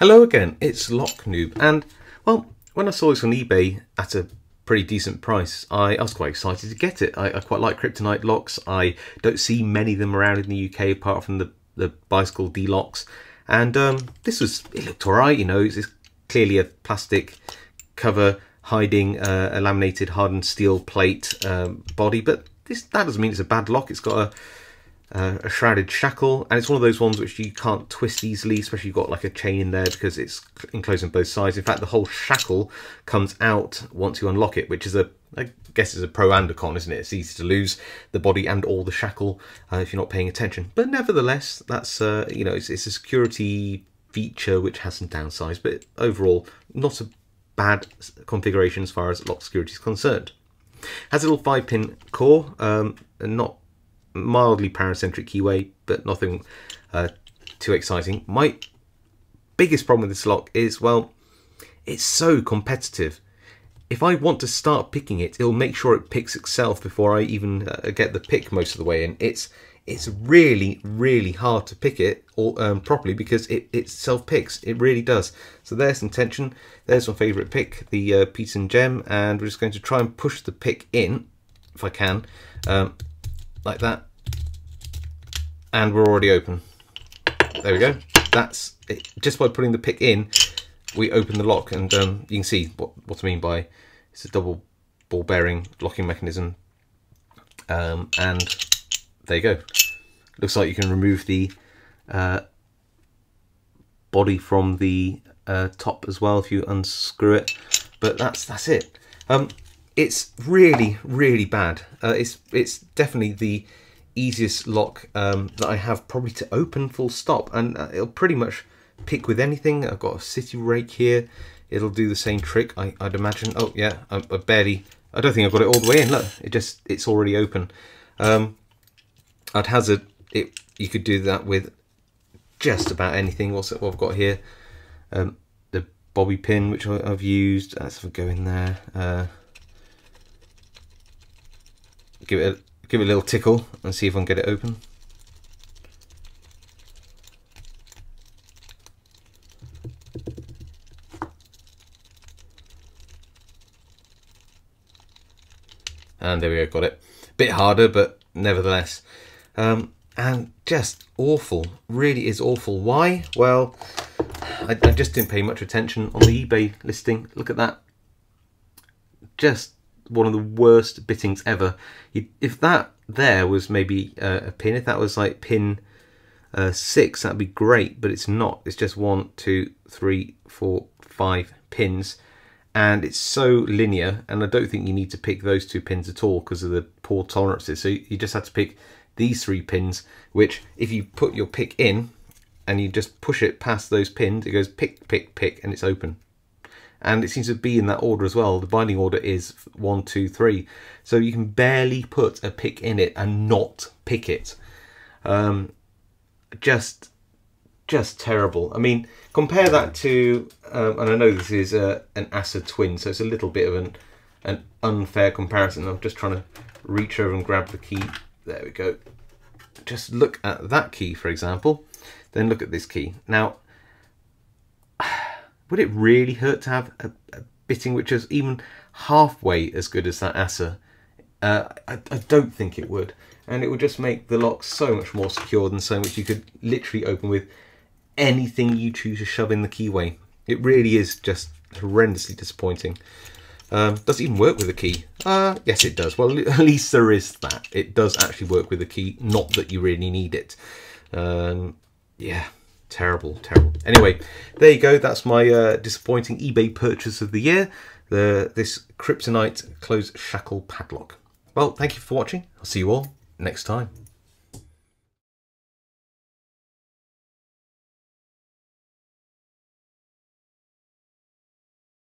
Hello again, it's Noob, and well, when I saw this on eBay at a pretty decent price, I was quite excited to get it. I quite like Kryptonite locks. I don't see many of them around in the UK apart from the bicycle D-locks, and it looked alright, you know. It's clearly a plastic cover hiding a laminated hardened steel plate body, but that doesn't mean it's a bad lock. It's got a shrouded shackle, and it's one of those ones which you can't twist easily, especially you've got like a chain in there because it's enclosed on both sides. In fact, the whole shackle comes out once you unlock it, which is I guess is a pro and a con, isn't it? It's easy to lose the body and all the shackle if you're not paying attention. But nevertheless, that's you know, it's a security feature which has some downsides, but overall not a bad configuration as far as lock security is concerned. Has a little 5-pin core, and not mildly paracentric keyway, but nothing too exciting. My biggest problem with this lock is, well, it's so competitive. If I want to start picking it, it'll make sure it picks itself before I even get the pick most of the way in. It's really hard to pick it all, properly, because it self-picks. It really does. So there's some tension. There's my favourite pick, the Peach and Gem, and we're just going to try and push the pick in, if I can, like that, and we're already open. There we go. That's it. Just by putting the pick in, we open the lock, and you can see what I mean by it's a double ball bearing locking mechanism, and there you go. Looks like you can remove the body from the top as well if you unscrew it, but that's it. It's really bad. It's definitely the easiest lock that I have probably to open, full stop, and it'll pretty much pick with anything. I've got a city rake here. It'll do the same trick, I'd imagine. Oh yeah, I don't think I've got it all the way in. Look, it's already open. I'd hazard you could do that with just about anything. What I've got here, the bobby pin which I've used. Let's have a go in there. Give it a little tickle and see if I can get it open. And there we go, got it. Bit harder, but nevertheless. And just awful, really is awful. Why? Well, I just didn't pay much attention on the eBay listing. Look at that. Just one of the worst bittings ever. If that there was maybe a pin, if that was like pin 6, that'd be great, but it's not. It's just 1, 2, 3, 4, 5 pins, and it's so linear, and I don't think you need to pick those 2 pins at all because of the poor tolerances. So you just have to pick these 3 pins, which if you put your pick in and you just push it past those pins, it goes pick, pick, pick, and it's open. And it seems to be in that order as well. The binding order is 1, 2, 3. So you can barely put a pick in it and not pick it. Just terrible. I mean, compare that to, and I know this is an Asa twin, so it's a little bit of an unfair comparison. I'm just trying to reach over and grab the key. There we go. Just look at that key, for example. Then look at this key. Now, would it really hurt to have a bitting which is even halfway as good as that Asa? I don't think it would. And it would just make the lock so much more secure than so much you could literally open with anything you choose to shove in the keyway. It really is just horrendously disappointing. Does it even work with a key? Yes, it does. Well, at least there is that. It does actually work with a key, not that you really need it. Yeah. Terrible. Anyway, there you go. That's my disappointing eBay purchase of the year. This Kryptonite closed shackle padlock. Well, thank you for watching. I'll see you all next time.